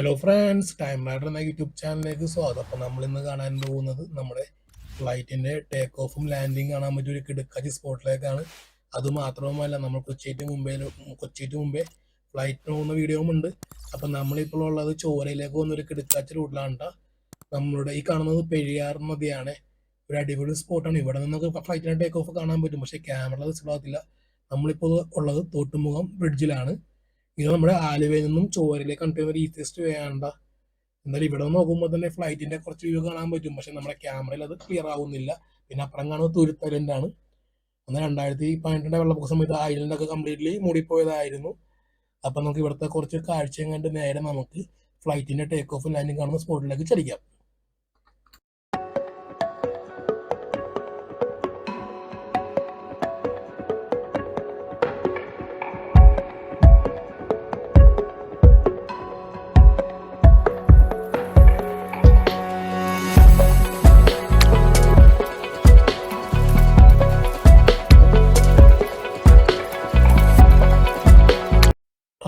Hello friends, time rider എന്ന YouTube ചാനലിലേക്ക് സ്വാഗതം. അപ്പോൾ നമ്മൾ ഇന്ന് കാണാൻ പോകുന്നത് നമ്മുടെ ഫ്ലൈറ്റിൻ്റെ ടേക്ക് ഓഫും ലാൻഡിങ് കാണാൻ പറ്റിയ ഒരു കിടക്കാച്ചി സ്പോട്ടിലേക്കാണ്. അതുമാത്രവുമല്ല, നമ്മൾ കൊച്ചി മുമ്പേ ഫ്ലൈറ്റിന് പോകുന്ന വീഡിയോയും ഉണ്ട്. അപ്പം നമ്മളിപ്പോൾ ഉള്ളത് ചോരയിലേക്ക് പോകുന്ന ഒരു കിടക്കാച്ചി റൂട്ടിലാണ്. നമ്മളുടെ ഈ കാണുന്നത് പെരിയാർ നദിയാണ്. ഒരു അടിപൊളി സ്പോട്ടാണ്. ഇവിടെ നിന്ന് നമുക്ക് ഫ്ലൈറ്റിൻ്റെ ടേക്ക് ഓഫ് കാണാൻ പറ്റും, പക്ഷേ ക്യാമറ വിസിബിൾ ആകത്തില്ല. നമ്മളിപ്പോൾ ഉള്ളത് തോട്ടുമുഖം ബ്രിഡ്ജിലാണ്. ഇത് നമ്മുടെ ആലുവയിൽ നിന്നും ചോരയിലേക്ക് കണ്ടിരുന്ന ഒരു ഈസിയസ്റ്റ് വേ ആണ്. എന്നാലും ഇവിടെ നോക്കുമ്പോൾ തന്നെ ഫ്ലൈറ്റിന്റെ കുറച്ച് വ്യൂ കാണാൻ പറ്റും, പക്ഷെ നമ്മുടെ ക്യാമറയിൽ അത് ക്ലിയർ ആവുന്നില്ല. പിന്നെ അപ്പുറം കാണുന്നത് തുരുത്ത് ഐലൻഡാണ്. അന്ന് 2018 വെള്ളപ്പൊക്ക സമയത്ത് ഐലൻഡൊക്കെ കംപ്ലീറ്റ്ലി മൂടിപ്പോയതായിരുന്നു. അപ്പം നമുക്ക് ഇവിടുത്തെ കുറച്ച് കാഴ്ചയും കണ്ട് നേരെ നമുക്ക് ഫ്ലൈറ്റിന്റെ ടേക്ക് ഓഫ് ലാൻഡിങ് കാണുന്ന സ്പോട്ടിലേക്ക് ചലിക്കാം.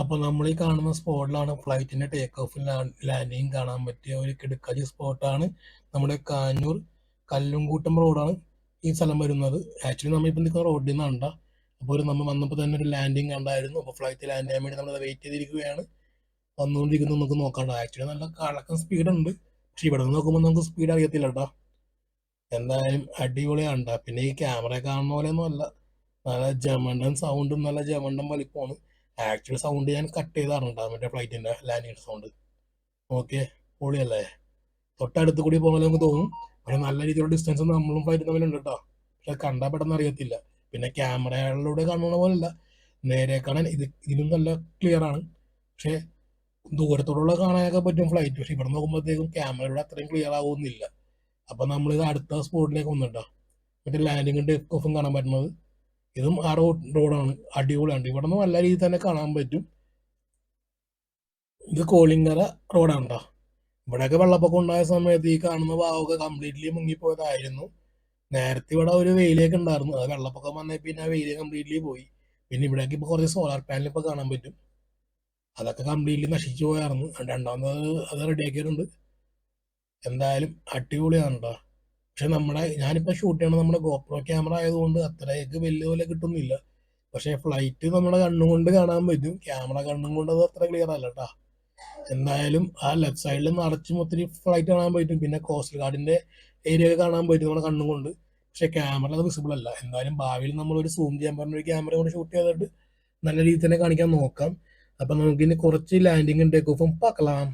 അപ്പോൾ നമ്മൾ ഈ കാണുന്ന സ്പോട്ടിലാണ് ഫ്ലൈറ്റിന്റെ ടേക്ക് ഓഫ് ലാൻഡിങ് കാണാൻ പറ്റിയ ഒരു കിടക്കാച്ചി സ്പോട്ടാണ്. നമ്മുടെ കാഞ്ഞൂർ കല്ലുംകൂട്ടം റോഡാണ് ഈ സ്ഥലം വരുന്നത്. ആക്ച്വലി നമ്മളിപ്പോൾ നിൽക്കുന്ന റോഡിൽ നിന്നാണ്. അപ്പോൾ നമ്മൾ വന്നപ്പോൾ തന്നെ ഒരു ലാൻഡിങ് കണ്ടായിരുന്നു. അപ്പോൾ ഫ്ലൈറ്റ് ലാൻഡ് ചെയ്യാൻ വേണ്ടി നമ്മൾ വെയിറ്റ് ചെയ്തിരിക്കുകയാണ്. വന്നുകൊണ്ടിരിക്കുന്നത് നമുക്ക് നോക്കാണ്ട്. ആക്ച്വലി നല്ല കണക്കം സ്പീഡ് ഉണ്ട്, പക്ഷെ ഇവിടെ നിന്ന് നോക്കുമ്പോൾ നമുക്ക് സ്പീഡ് അറിയത്തില്ല കേട്ടോ. എന്തായാലും അടിപൊളിയാണ്. പിന്നെ ഈ ക്യാമറ കാണുന്ന പോലെ ഒന്നും അല്ല, നല്ല ജമണ്ടൻ സൗണ്ടും നല്ല ജമണ്ടൻ വലിപ്പമാണ്. ആക്ച്വൽ സൗണ്ട് ഞാൻ കട്ട് ചെയ്താറുണ്ട് മറ്റേ ഫ്ലൈറ്റിന്റെ ലാൻഡിങ് സൗണ്ട്. ഓക്കെ, പൊളിയല്ലേ? തൊട്ടടുത്ത് കൂടി പോകുമ്പോൾ നമുക്ക് തോന്നും, പക്ഷെ നല്ല രീതിയിലുള്ള ഡിസ്റ്റൻസ് നമ്മളും ഫ്ലൈറ്റ് തമ്മിലുണ്ട് കേട്ടോ. പക്ഷെ കണ്ടാൽ പെട്ടെന്ന് അറിയത്തില്ല. പിന്നെ ക്യാമറകളിലൂടെ കാണുന്ന പോലല്ല, നേരെ കാണാൻ ഇതിനും നല്ല ക്ലിയർ ആണ്. പക്ഷെ ദൂരത്തോടുള്ള കാണാനൊക്കെ പറ്റും ഫ്ലൈറ്റ്, പക്ഷെ ഇവിടെ നോക്കുമ്പോഴത്തേക്കും ക്യാമറയുടെ അത്രയും ക്ലിയർ ആവുന്നില്ല. അപ്പൊ നമ്മളിത് അടുത്ത സ്പോട്ടിലേക്ക് വന്നിട്ടോ, മറ്റേ ലാൻഡിങ്ങും ടേക്ക് ഓഫും കാണാൻ പറ്റുന്നത്. ഇതും ആ റോഡാണ്, അടിപൊളിയാണ്. ഇവിടെ നിന്ന് നല്ല രീതിയിൽ തന്നെ കാണാൻ പറ്റും. ഇത് കോളിങ്കര റോഡാണ് കേട്ടോ. ഇവിടെയൊക്കെ വെള്ളപ്പൊക്കം ഉണ്ടായ സമയത്ത് ഈ കാണുന്ന ഭാഗമൊക്കെ കംപ്ലീറ്റ്ലി മുങ്ങിപ്പോയതായിരുന്നു. നേരത്തെ ഇവിടെ ഒരു വെയിലേക്ക് ഉണ്ടായിരുന്നു, അത് വെള്ളപ്പൊക്കം വന്നേ പിന്നെ ആ വെയില് കംപ്ലീറ്റ്ലി പോയി. പിന്നെ ഇവിടേക്ക് ഇപ്പോൾ കുറച്ച് സോളാർ പാനൽ ഇപ്പോൾ കാണാൻ പറ്റും. അതൊക്കെ കംപ്ലീറ്റ്ലി നശിച്ചു പോയായിരുന്നു. രണ്ടാമത് അത് റെഡിയാക്കിയിട്ടുണ്ട്. എന്തായാലും അടിപൊളിയാണ് കേട്ടോ. പക്ഷെ ഞാനിപ്പോൾ ഷൂട്ട് ചെയ്യണത് നമ്മുടെ ഗോപ്രോ ക്യാമറ ആയതുകൊണ്ട് അത്രയൊക്കെ വലിയ പോലെ കിട്ടുന്നില്ല. പക്ഷെ ഫ്ലൈറ്റ് നമ്മുടെ കണ്ണും കൊണ്ട് കാണാൻ പറ്റും, ക്യാമറ കണ്ണും കൊണ്ട് അത് അത്ര ക്ലിയർ അല്ല കേട്ടോ. എന്തായാലും ആ ലെഫ്റ്റ് സൈഡിൽ നിറച്ചും ഒത്തിരി ഫ്ലൈറ്റ് കാണാൻ പറ്റും. പിന്നെ കോസ്റ്റ് ഗാർഡിന്റെ ഏരിയ ഒക്കെ കാണാൻ പറ്റും നമ്മുടെ കണ്ണും കൊണ്ട്. പക്ഷെ ക്യാമറ അത് വിസിബിൾ അല്ല. എന്തായാലും ഭാവിയിൽ നമ്മളൊരു സൂം ചെയ്യാൻ പറഞ്ഞ ഒരു ക്യാമറ കൊണ്ട് ഷൂട്ട് ചെയ്തിട്ട് നല്ല രീതിയിൽ തന്നെ കാണിക്കാൻ നോക്കാം. അപ്പൊ നമുക്കിനി കുറച്ച് ലാൻഡിങ്ങും ടേക്ക് ഓഫും പാക്കലാം.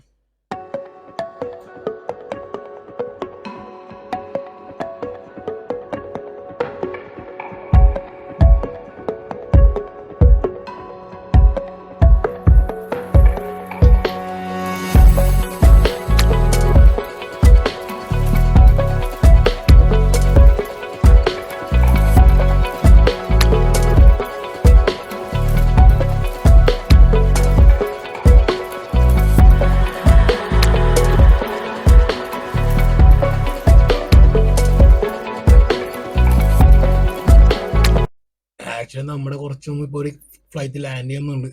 ആക്ച്വലി നമ്മുടെ കുറച്ചും ഇപ്പോൾ ഒരു ഫ്ലൈറ്റ് ലാൻഡ് ചെയ്യുന്നുണ്ട്,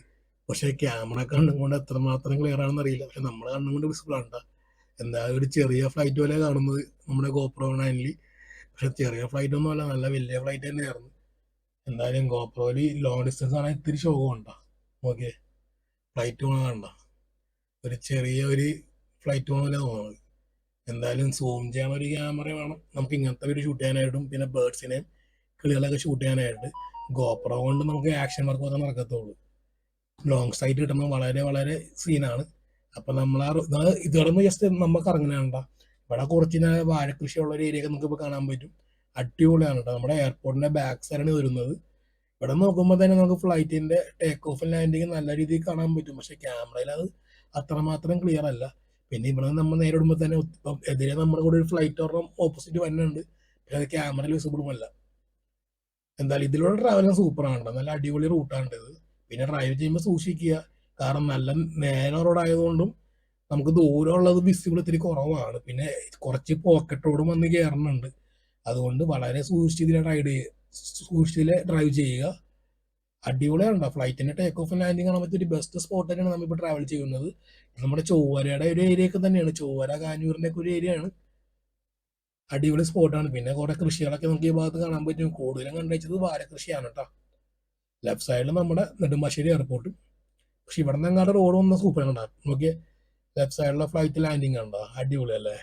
പക്ഷേ ക്യാമറ കണ്ണും കൊണ്ട് എത്രമാത്രം ക്ലിയർ ആണെന്ന് അറിയില്ല. പക്ഷെ നമ്മുടെ കണ്ണും കൊണ്ട് വിസിബിൾ ആണ്. എന്തായാലും ഒരു ചെറിയ ഫ്ലൈറ്റ് പോലെ കാണുന്നത് നമ്മുടെ ഗോപ്രോ 9. പക്ഷെ ചെറിയ ഫ്ലൈറ്റ് ഒന്നും അല്ല, നല്ല വലിയ ഫ്ലൈറ്റ് തന്നെയായിരുന്നു. എന്തായാലും ഗോപ്രോയിൽ ലോങ് ഡിസ്റ്റൻസ് ആണെങ്കിൽ ഇത്തിരി ശോകമുണ്ടോ. ഓക്കെ, ഫ്ലൈറ്റ് പോകണ കണ്ട ഒരു ചെറിയ ഒരു ഫ്ലൈറ്റ് പോകുന്നില്ല തോന്നുന്നത്. എന്തായാലും സൂം ചെയ്യാൻ ഒരു ക്യാമറ വേണം നമുക്ക് ഇങ്ങനത്തെ വീഡിയോ ഷൂട്ട് ചെയ്യാനായിട്ടും പിന്നെ ബേർഡ്സിനെയും കിളികളൊക്കെ ഷൂട്ട് ചെയ്യാനായിട്ട്. ഗോപ്രോ കൊണ്ട് നമുക്ക് ആക്ഷൻ വർക്ക് മാത്രമേ നടക്കത്തുള്ളൂ. ലോങ് സൈറ്റ് കിട്ടുന്നത് വളരെ വളരെ സീനാണ്. അപ്പം നമ്മൾ ഇതോടൊന്ന് ജസ്റ്റ് നമുക്ക് ഇറങ്ങുന്നുണ്ട. ഇവിടെ കുറച്ച് വാഴക്കൃഷിയുള്ള ഒരു ഏരിയ ഒക്കെ നമുക്ക് ഇപ്പോൾ കാണാൻ പറ്റും. അടിപൊളിയാണ് കേട്ടോ. നമ്മുടെ എയർപോർട്ടിന്റെ ബാക്ക് സൈഡാണ് വരുന്നത്. ഇവിടെ നോക്കുമ്പോൾ തന്നെ നമുക്ക് ഫ്ലൈറ്റിന്റെ ടേക്ക് ഓഫ് ലാൻഡിങ് നല്ല രീതിയിൽ കാണാൻ പറ്റും, പക്ഷെ ക്യാമറയിൽ അത് അത്രമാത്രം ക്ലിയർ അല്ല. പിന്നെ ഇവിടെ നമ്മൾ നേരെ ഇടുമ്പോൾ തന്നെ ഇപ്പം എതിരെ നമ്മുടെ കൂടെ ഒരു ഫ്ലൈറ്റ് ഒരെണ്ണം ഓപ്പോസിറ്റ് വരുന്നുണ്ട്, പക്ഷെ അത് ക്യാമറയിൽ വിസിബിളും അല്ല. എന്തായാലും ഇതിലൂടെ ട്രാവലിംഗ് സൂപ്പറാണ്, നല്ല അടിപൊളി റൂട്ടാണ് ഇത്. പിന്നെ ഡ്രൈവ് ചെയ്യുമ്പോൾ സൂക്ഷിക്കുക, കാരണം നല്ല നേരെ റോഡായതുകൊണ്ടും നമുക്ക് ദൂരമുള്ളത് വിസിബിൾ ഇത്തിരി കുറവാണ്. പിന്നെ കുറച്ച് പോക്കറ്റ് റോഡും വന്ന് കയറുന്നുണ്ട്. അതുകൊണ്ട് വളരെ സൂക്ഷിച്ചിലെ ഡ്രൈവ് ചെയ്യുക. അടിപൊളിയാണ്. ഫ്ലൈറ്റിന്റെ ടേക്ക് ഓഫ് ലാൻഡിങ് കാണാൻ പറ്റിയ ഒരു ബെസ്റ്റ് സ്പോട്ട് തന്നെയാണ് നമ്മളിപ്പോൾ ട്രാവൽ ചെയ്യുന്നത്. നമ്മുടെ ചൊവ്വരയുടെ ഒരു ഏരിയ ഒക്കെ തന്നെയാണ്, ചൊവ്വര കാഞ്ഞൂരിന്റെ ഒക്കെ ഒരു ഏരിയ ആണ്. അടിപൊളി സ്പോട്ടാണ്. പിന്നെ കുറെ കൃഷികളൊക്കെ നമുക്ക് ഈ ഭാഗത്ത് കാണാൻ പറ്റും. കൂടുതലും കണ്ടുവച്ചത് വാഴകൃഷിയാണ് കേട്ടോ. ലെഫ്റ്റ് സൈഡിൽ നമ്മുടെ നെടുമ്പാശ്ശേരി എയർപോർട്ട്. പക്ഷെ ഇവിടെ നിന്ന് അങ്ങോട്ട് റോഡ് വന്ന സൂപ്പർ ഉണ്ടാകും. നോക്കിയേ, ലെഫ്റ്റ് സൈഡിലെ ഫ്ലൈറ്റ് ലാൻഡിങ് ഉണ്ടോ, അടിപൊളി അല്ലേ.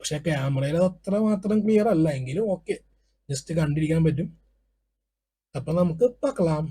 പക്ഷെ ക്യാമറയിൽ അത്ര മാത്രം ക്ലിയർ അല്ല, എങ്കിലും ഓക്കെ, ജസ്റ്റ് കണ്ടിരിക്കാൻ പറ്റും. അപ്പൊ നമുക്ക് പാക്കലാം.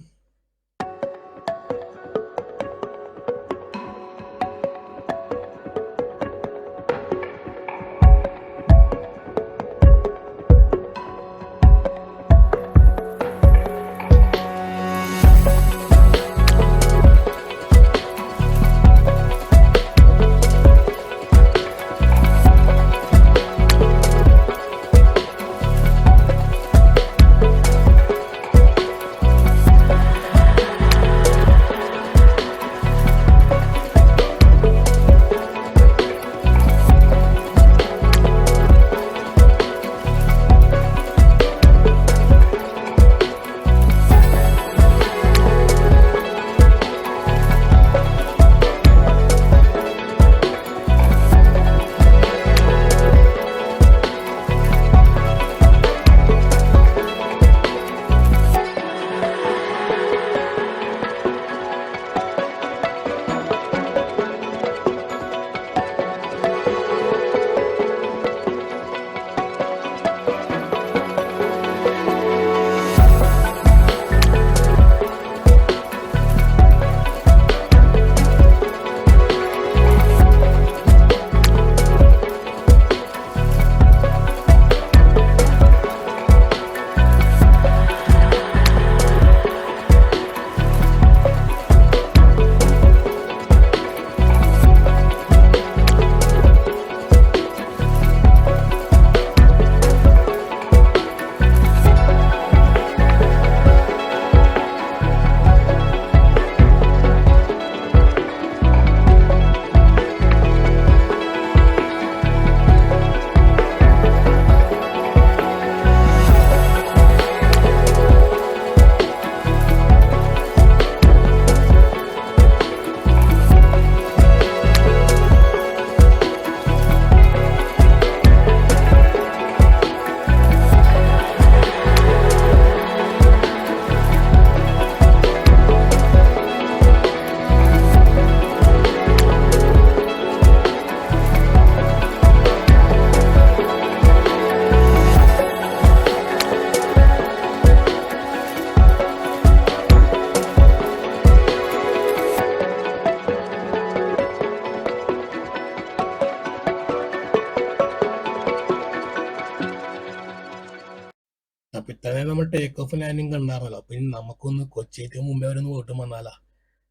അപ്പൊ ഇത്രയും നമ്മൾ ടേക്ക് ഓഫ് ലാൻഡിങ് കണ്ടായിരുന്നല്ലോ. അപ്പൊ ഇനി നമുക്കൊന്ന് കൊച്ചിക്ക് മുമ്പേ അവരൊന്ന് പോയിട്ട് വന്നാലാ.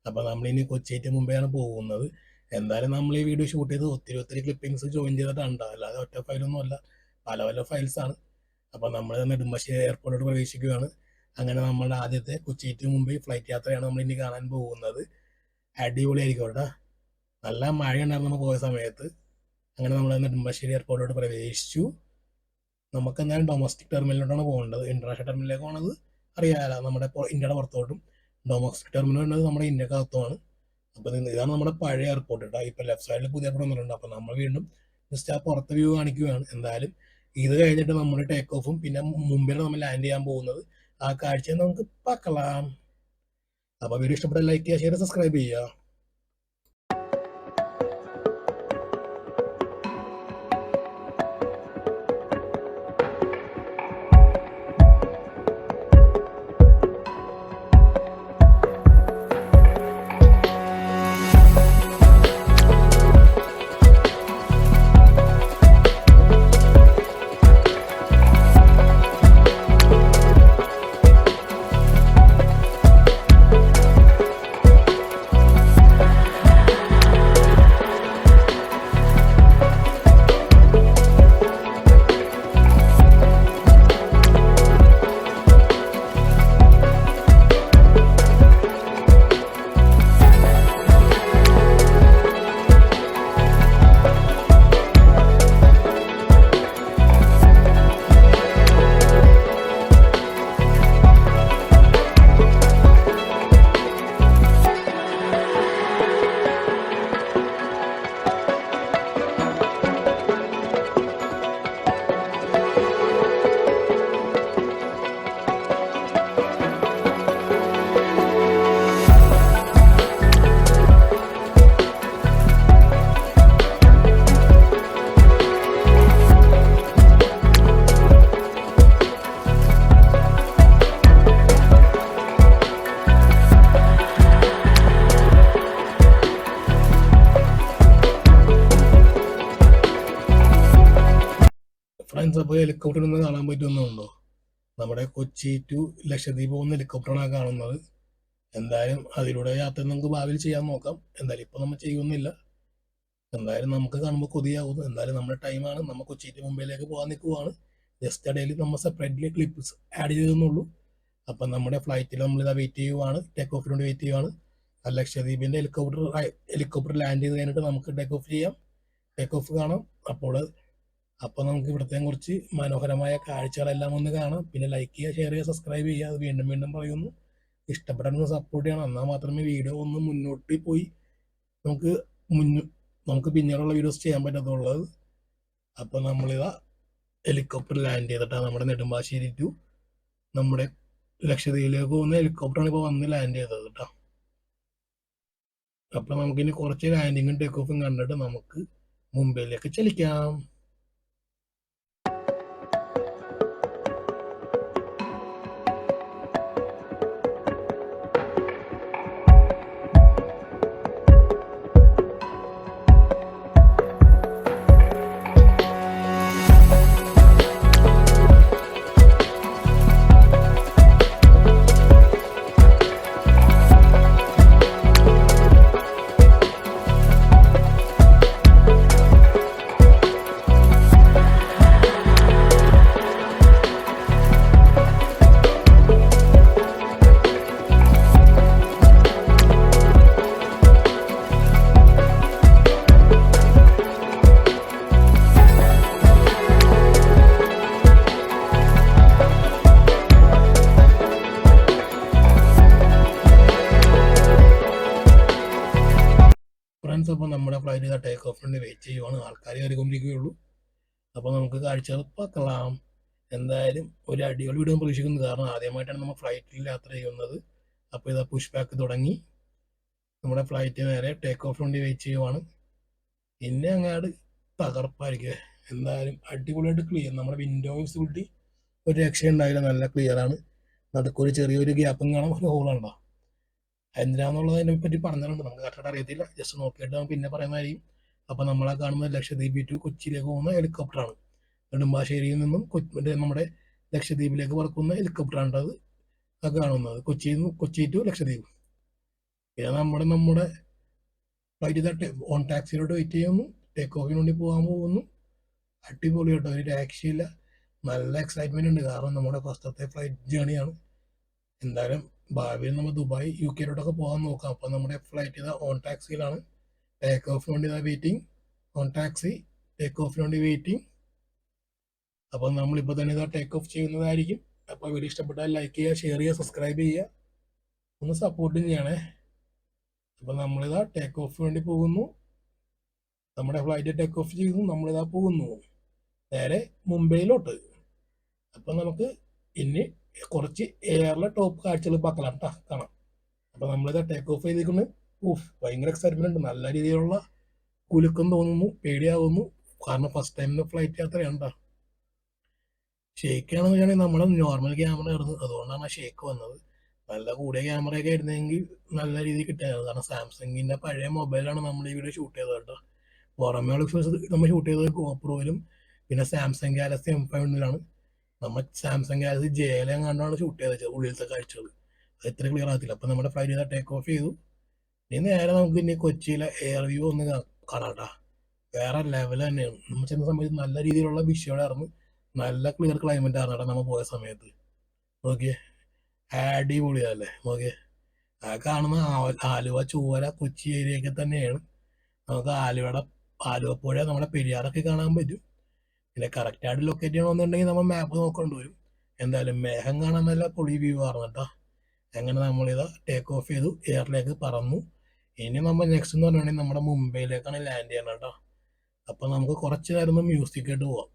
അപ്പൊ നമ്മളിനി കൊച്ചിക്ക് മുമ്പെയാണ് പോകുന്നത്. എന്തായാലും നമ്മൾ ഈ വീഡിയോ ഷൂട്ട് ചെയ്ത് ഒത്തിരി ക്ലിപ്പിംഗ്സ് ജോയിൻ ചെയ്തിട്ടുണ്ട്, അല്ലാതെ ഒറ്റ ഫയലൊന്നും അല്ല, പല ഫയൽസ് ആണ്. അപ്പൊ നമ്മൾ നെടുമ്പാശ്ശേരി എയർപോർട്ടിലോട്ട് പ്രവേശിക്കുകയാണ്. അങ്ങനെ നമ്മുടെ ആദ്യത്തെ കൊച്ചിക്ക് മുമ്പേ ഫ്ലൈറ്റ് യാത്രയാണ് നമ്മൾ ഇനി കാണാൻ പോകുന്നത്. അടിപൊളിയായിരിക്കും കേട്ടോ. നല്ല മഴ ഉണ്ടായിരുന്നു നമ്മൾ പോയ സമയത്ത്. അങ്ങനെ നമ്മൾ നെടുമ്പാശ്ശേരി എയർപോർട്ടിലോട്ട് പ്രവേശിച്ചു. നമുക്ക് എന്തായാലും ഡൊമസ്റ്റിക് ടെർമിനലിലോട്ടാണ് പോകേണ്ടത്. ഇന്റർനാഷണൽ ടെർമിനലിലേക്ക് പോകുന്നത് അറിയാമല്ലോ, നമ്മുടെ ഇന്ത്യയുടെ പുറത്തോട്ടും. ഡൊമസ്റ്റിക് ടെർമിനൽ ഉള്ളത് നമ്മുടെ ഇന്ത്യക്കകത്തുമാണ്. അപ്പൊ ഇതാണ് നമ്മുടെ പഴയ എയർപോർട്ട് കേട്ടോ. ഇപ്പൊ ലെഫ്റ്റ് സൈഡിൽ പുതിയ വന്നിട്ടുണ്ട്. അപ്പൊ നമ്മൾ വീണ്ടും ജസ്റ്റ് ആ പുറത്തെ വ്യൂ കാണിക്കുകയാണ്. എന്തായാലും ഇത് കഴിഞ്ഞിട്ട് നമ്മൾ ടേക്ക് ഓഫും പിന്നെ മുമ്പിൽ നമ്മൾ ലാൻഡ് ചെയ്യാൻ പോകുന്നത്, ആ കാഴ്ച നമുക്ക് പാക്കലാം. അപ്പൊ വീഡിയോ ഇഷ്ടപ്പെട്ട ലൈക്ക് ചെയ്യുക, ഷെയർ, സബ്സ്ക്രൈബ് ചെയ്യുക. ഫ്രണ്ട്സ്, അപ്പോൾ ഹെലികോപ്റ്റർ ഒന്ന് കാണാൻ പറ്റുന്നുണ്ടോ? നമ്മുടെ കൊച്ചി ടു ലക്ഷദ്വീപ് പോകുന്ന ഹെലികോപ്റ്ററാണ് കാണുന്നത്. എന്തായാലും അതിലൂടെ യാത്ര നമുക്ക് ഭാവിയിൽ ചെയ്യാൻ നോക്കാം. എന്തായാലും ഇപ്പം നമ്മൾ ചെയ്യുന്നില്ല. എന്തായാലും നമുക്ക് കാണുമ്പോൾ കൊതിയാവുന്നു. എന്തായാലും നമ്മുടെ ടൈമാണ്. നമ്മൾ കൊച്ചി ടു മുംബൈയിലേക്ക് പോകാൻ നിൽക്കുവാണ്. ജസ്റ്റ് ഇടയിൽ നമ്മൾ സെപ്പറേറ്റ്ലി ക്ലിപ്സ് ആഡ് ചെയ്തെന്നുള്ളൂ. അപ്പം നമ്മുടെ ഫ്ലൈറ്റിൽ നമ്മളിതാ വെയിറ്റ് ചെയ്യുവാണ്, ടേക്ക് ഓഫിന് വേണ്ടി വെയിറ്റ് ചെയ്യുവാണ്. ലക്ഷദ്വീപിൻ്റെ ഹെലികോപ്റ്റർ ലാൻഡ് ചെയ്ത് കഴിഞ്ഞിട്ട് നമുക്ക് ടേക്ക് ഓഫ് ചെയ്യാം, ടേക്ക് ഓഫ് കാണാം. അപ്പോൾ നമുക്ക് ഇവിടുത്തെ കുറച്ച് മനോഹരമായ കാഴ്ചകളെല്ലാം ഒന്ന് കാണാം. പിന്നെ ലൈക്ക് ചെയ്യുക, ഷെയർ ചെയ്യുക, സബ്സ്ക്രൈബ് ചെയ്യുക. അത് വീണ്ടും വീണ്ടും പറയുന്നു. ഇഷ്ടപ്പെടാനൊന്ന് സപ്പോർട്ട് ചെയ്യണം. എന്നാൽ മാത്രമേ വീഡിയോ ഒന്ന് മുന്നോട്ട് പോയി നമുക്ക് പിന്നീടുള്ള വീഡിയോസ് ചെയ്യാൻ പറ്റത്തുള്ളത്. അപ്പോൾ നമ്മളിതാ ഹെലികോപ്റ്റർ ലാൻഡ് ചെയ്തിട്ടാണ് നമ്മുടെ നെടുമ്പാശ്ശേരി ടു നമ്മുടെ ലക്ഷദ്വീപിലേക്ക് പോകുന്ന ഹെലികോപ്റ്ററാണ് ഇപ്പോൾ വന്ന് ലാൻഡ് ചെയ്തത് കേട്ടോ. അപ്പോൾ നമുക്കിനി കുറച്ച് ലാൻഡിങ്ങും ടേക്ക് ഓഫും കണ്ടിട്ട് നമുക്ക് മുംബൈയിലേക്ക് ചലിക്കാം. ഫ്രണ്ട്സ്, അപ്പോൾ നമ്മുടെ ഫ്ലൈറ്റ് ചെയ്ത ടേക്ക് ഓഫിന് വെയിറ്റ് ചെയ്യുവാണ്. ആൾക്കാർ കയറിക്കൊണ്ടിരിക്കുകയുള്ളൂ. അപ്പോൾ നമുക്ക് കാഴ്ചകൾ பார்க்கலாம். എന്തായാലും ഒരു അടിപൊളി വീഡിയോ പ്രതീക്ഷിക്കുന്നു. കാരണം ആദ്യമായിട്ടാണ് നമ്മൾ ഫ്ലൈറ്റിൽ യാത്ര ചെയ്യുന്നത്. അപ്പോൾ ഇതാ പുഷ് ബാക്ക് തുടങ്ങി. നമ്മുടെ ഫ്ലൈറ്റ് നേരെ ടേക്ക് ഓഫിന് വേണ്ടി വെയിറ്റ് ചെയ്യുവാണ്. പിന്നെ അങ്ങാട് തകർപ്പായിരിക്കും. എന്തായാലും അടിപൊളിയായിട്ട് ക്ലിയർ. നമ്മുടെ വിൻഡോ വിസിബിലിറ്റി ഒരു രക്ഷയുണ്ടായില്ല, നല്ല ക്ലിയർ ആണ്. നടുക്കൊരു ചെറിയൊരു ഗ്യാപ്പും കാണാം, ഒരു ഹോളുണ്ടോ. എന്തിനാന്നുള്ളതിനെ പറ്റി പറഞ്ഞിട്ടുണ്ട്, നമുക്ക് കറക്റ്റായിട്ട് അറിയത്തില്ല. ജസ്റ്റ് നോക്കിയിട്ട് നമുക്ക് പിന്നെ പറയുന്നതായിരിക്കും. അപ്പോൾ നമ്മളെ കാണുന്നത് ലക്ഷദ്വീപ് ടു കൊച്ചിയിലേക്ക് പോകുന്ന ഹെലികോപ്റ്ററാണ്. നെടുമ്പാശ്ശേരിയിൽ നിന്നും നമ്മുടെ ലക്ഷദ്വീപിലേക്ക് പറക്കുന്ന ഹെലികോപ്റ്ററാണ് അത് കാണുന്നത്. കൊച്ചി ടു ലക്ഷദ്വീപ്. പിന്നെ നമ്മുടെ ഫ്ലൈറ്റ് ഓൺ ടാക്സിയിലോട്ട് വെയിറ്റ് ചെയ്യുന്നു. ടേക്ക് ഓഫിന് വേണ്ടി പോകാൻ പോകുന്നു. അടിപൊളി കേട്ടോ, ഒരു ടാക്സിയില്ല. നല്ല എക്സൈറ്റ്മെന്റ് ഉണ്ട്. കാരണം നമ്മുടെ ഫസ്റ്റത്തെ ഫ്ലൈറ്റ് ജേണിയാണ്. എന്തായാലും ഭാവിയിൽ നമ്മൾ ദുബായ് UK പോകാൻ നോക്കാം. അപ്പം നമ്മുടെ ഫ്ലൈറ്റ് ഇതാ ഓൺ ടാക്സിയിലാണ്. ടേക്ക് ഓഫിന് വേണ്ടി ഇതാ വെയിറ്റിംഗ്. ഓൺ ടാക്സി ടേക്ക് ഓഫിന് വേണ്ടി വെയിറ്റിംഗ്. അപ്പം നമ്മളിപ്പോൾ തന്നെ ഇതാ ടേക്ക് ഓഫ് ചെയ്യുന്നതായിരിക്കും. അപ്പോൾ വീഡിയോ ഇഷ്ടപ്പെട്ടാൽ ലൈക്ക് ചെയ്യുക, ഷെയർ ചെയ്യുക, സബ്സ്ക്രൈബ് ചെയ്യുക, ഒന്ന് സപ്പോർട്ടും ചെയ്യണേ. അപ്പം നമ്മളിതാ ടേക്ക് ഓഫിന് വേണ്ടി പോകുന്നു. നമ്മുടെ ഫ്ലൈറ്റ് ടേക്ക് ഓഫ് ചെയ്യുന്നു. നമ്മളിതാ പോകുന്നു നേരെ മുംബൈയിലോട്ട്. അപ്പം നമുക്ക് ഇനി കുറച്ച് എയറിലെ ടോപ്പ് കാഴ്ചകൾ കാണാം. അപ്പം നമ്മളിത് ടേക്ക് ഓഫ് ചെയ്തിരിക്കുന്നു. ഭയങ്കര എക്സൈറ്റ്മെന്റ് ഉണ്ട്. നല്ല രീതിയിലുള്ള കുലുക്കം തോന്നുന്നു, പേടിയാവുന്നു. കാരണം ഫസ്റ്റ് ടൈം ഫ്ലൈറ്റ് യാത്രയാണ് കേട്ടോ. ഷേക്കാണെന്ന് വെച്ചാണെങ്കിൽ നമ്മുടെ നോർമൽ ക്യാമറ ആയിരുന്നു, അതുകൊണ്ടാണ് ആ ഷേക്ക് വന്നത്. നല്ല കൂടിയ ക്യാമറയൊക്കെ ആയിരുന്നെങ്കിൽ നല്ല രീതിയിൽ കിട്ടിയായിരുന്നു. കാരണം സാംസങ്ങിന്റെ പഴയ മൊബൈലാണ് നമ്മൾ ഈ വീഡിയോ ഷൂട്ട് ചെയ്തത് കേട്ടോ. പുറമേ നമ്മൾ ഷൂട്ട് ചെയ്തത് ഗോപ്രോയിലും പിന്നെ സാംസങ് ഗാലക്സി M5 നമ്മൾ സാംസങ് ഗാലക്സി JL കണ്ടാണ് ഷൂട്ട് ചെയ്തത് ഉള്ളിലത്തെ കാഴ്ചകൾ. അത് ഇത്ര ക്ലിയർ ആകത്തില്ല. അപ്പം നമ്മുടെ ഫ്ലൈറ്റ് ചെയ്താൽ ടേക്ക് ഓഫ് ചെയ്തു. ഇനി നേരെ നമുക്ക് ഇനി കൊച്ചിയിലെ എയർ വ്യൂ ഒന്ന് കാണാട്ടാ. വേറെ ലെവൽ തന്നെയാണ്. നമ്മൾ ചെന്ന സമയത്ത് നല്ല രീതിയിലുള്ള വിഷയമായിരുന്നു. നല്ല ക്ലിയർ ക്ലൈമറ്റ് ആയിരുന്നു കേട്ടോ നമ്മൾ പോയ സമയത്ത്. ഓക്കെ, അടിപൊളിയല്ലേ. ഓക്കെ, ആ കാണുന്ന ആലുവ, ചൂവര, കൊച്ചി ഏരിയയൊക്കെ തന്നെയാണ്. നമുക്ക് ആലുവ പുഴ, നമ്മുടെ പെരിയാറൊക്കെ കാണാൻ പറ്റും. പിന്നെ കറക്റ്റായിട്ട് ലൊക്കേറ്റ് ചെയ്യണമെന്നുണ്ടെങ്കിൽ നമ്മൾ മാപ്പ് നോക്കേണ്ടി വരും. എന്തായാലും മേഘം കാണാൻ നല്ല പൊളി വ്യൂ ആണ് കേട്ടോ. അങ്ങനെ നമ്മളിതാ ടേക്ക് ഓഫ് ചെയ്തു, എയറിലേക്ക് പറന്നു. ഇനി നമ്മൾ നെക്സ്റ്റ് എന്ന് പറഞ്ഞിട്ടുണ്ടെങ്കിൽ നമ്മുടെ മുംബൈയിലേക്കാണ് ലാൻഡ് ചെയ്യണം കേട്ടോ. അപ്പം നമുക്ക് കുറച്ച് നേരം മ്യൂസിക് ആയിട്ട് പോവാം.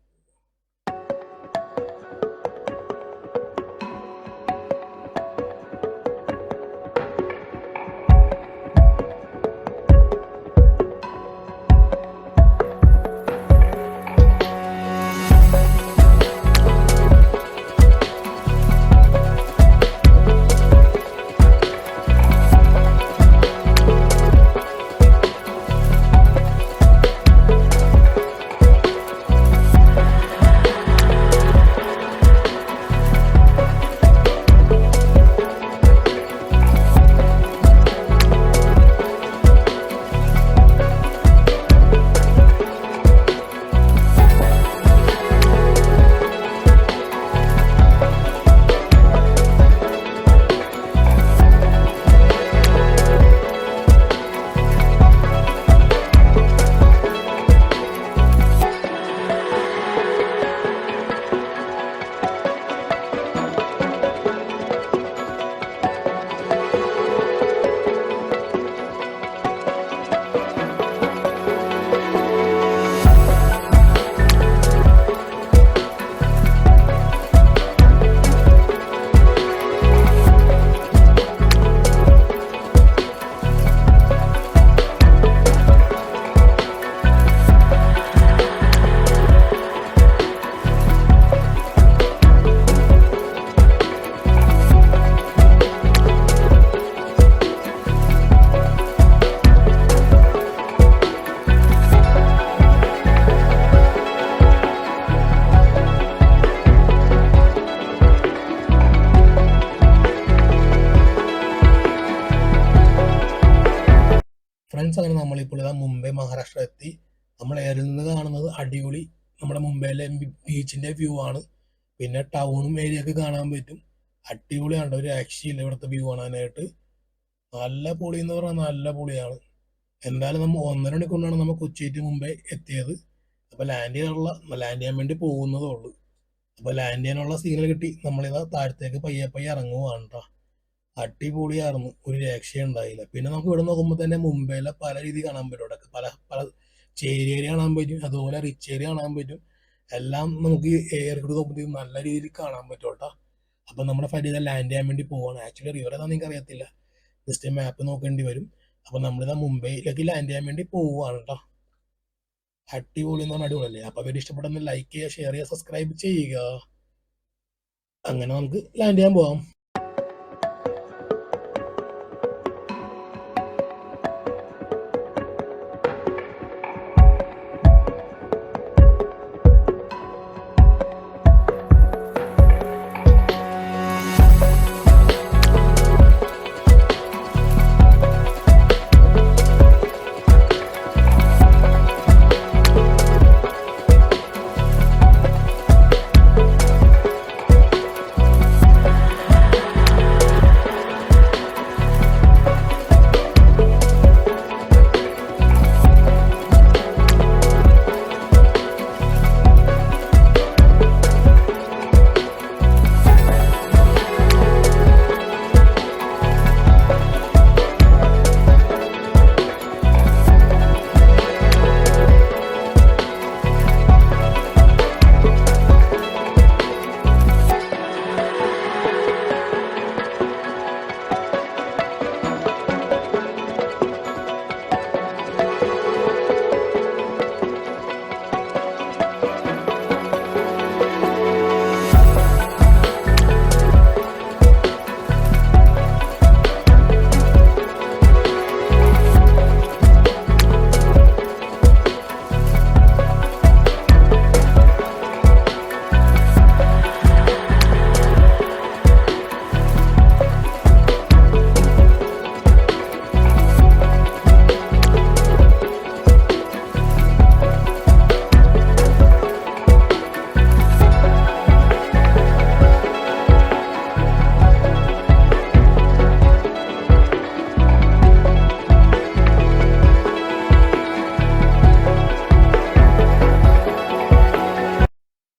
ഫ്രണ്ട്സ് അങ്ങനെ നമ്മളിപ്പോൾ ഇതാ മുംബൈ മഹാരാഷ്ട്ര എത്തി. നമ്മൾ എയറിൽ നിന്ന് കാണുന്നത് അടിപൊളി നമ്മുടെ മുംബൈയിലെ ബീച്ചിന്റെ വ്യൂ ആണ്. പിന്നെ ടൗണും ഏരിയ കാണാൻ പറ്റും. അടിപൊളിയാണ്, ഒരു രക്ഷയില്ല ഇവിടുത്തെ വ്യൂ കാണാനായിട്ട്. നല്ല പൊളി എന്ന് പറഞ്ഞാൽ നല്ല പൊളിയാണ്. എന്തായാലും നമ്മൾ 1.5 മണിക്കൂറിനാണ് നമ്മൾ കൊച്ചി ടു മുംബൈ എത്തിയത്. അപ്പോൾ ലാൻഡ് ചെയ്യാൻ വേണ്ടി പോകുന്നതേ ഉള്ളൂ. അപ്പോൾ ലാൻഡ് ചെയ്യാനുള്ള സിഗ്നൽ കിട്ടി. നമ്മളിതാ താഴത്തേക്ക് പയ്യെ പയ്യെ ഇറങ്ങുവാണ് ട്ടോ. അടിപൊളിയായിരുന്നു, ഒരു രക്ഷയുണ്ടായില്ല. പിന്നെ നമുക്ക് ഇവിടെ നോക്കുമ്പോൾ തന്നെ മുംബൈയിലെ പല രീതി കാണാൻ പറ്റും. ഇവിടെ പല പല ചേരി ഏരിയ കാണാൻ പറ്റും, അതുപോലെ റിച്ച് ഏരിയ കാണാൻ പറ്റും. എല്ലാം നമുക്ക് എയർ കൂടി നോക്കുമ്പോൾ നല്ല രീതിയിൽ കാണാൻ പറ്റും കേട്ടോ. അപ്പം നമ്മുടെ ഫ്ലൈറ്റ് ഇതാ ലാൻഡ് ചെയ്യാൻ വേണ്ടി പോവാണ്. ആക്ച്വലി റിവർ ഏതാണെന്ന് നിങ്ങൾക്ക് അറിയത്തില്ല, ജസ്റ്റ് മാപ്പ് നോക്കേണ്ടി വരും. അപ്പം നമ്മളിതാ മുംബൈയിലേക്ക് ലാൻഡ് ചെയ്യാൻ വേണ്ടി പോവുകയാണ് കേട്ടോ. അടിപൊളി എന്ന് പറഞ്ഞാൽ അടിപൊളിയല്ലേ. അപ്പോൾ വീഡിയോ ഇഷ്ടപ്പെട്ടൊന്ന് ലൈക്ക് ചെയ്യുക, ഷെയർ ചെയ്യുക, സബ്സ്ക്രൈബ് ചെയ്യുക. അങ്ങനെ നമുക്ക് ലാൻഡ് ചെയ്യാൻ പോവാം.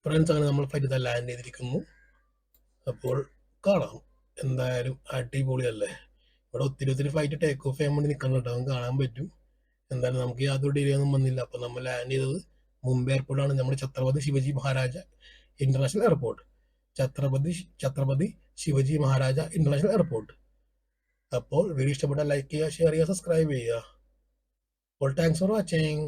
ഫ്രണ്ട്സ് അങ്ങനെ നമ്മൾ ഫ്ലൈറ്റ് ഇതാ ലാൻഡ് ചെയ്തിരിക്കുന്നു. അപ്പോൾ കാണാം. എന്തായാലും അടിപൊളിയല്ലേ. ഇവിടെ ഒത്തിരി ഫ്ലൈറ്റ് ടേക്ക് ഓഫ് ചെയ്യാൻ വേണ്ടി നിൽക്കുന്നുണ്ട്, നമുക്ക് കാണാൻ പറ്റും. എന്തായാലും നമുക്ക് യാതൊരു ഡിലേ ഒന്നും വന്നില്ല. അപ്പോൾ നമ്മൾ ലാൻഡ് ചെയ്തത് മുംബൈ എയർപോർട്ടാണ്, നമ്മുടെ Chhatrapati Shivaji Maharaja international airport. Chhatrapati Shivaji Maharaja international airport. അപ്പോൾ വീഡിയോ ഇഷ്ടപ്പെട്ടാൽ ലൈക്ക് ചെയ്യുക, ഷെയർ ചെയ്യുക, സബ്സ്ക്രൈബ് ചെയ്യുക. അപ്പോൾ താങ്ക്സ് ഫോർ വാച്ചിങ്.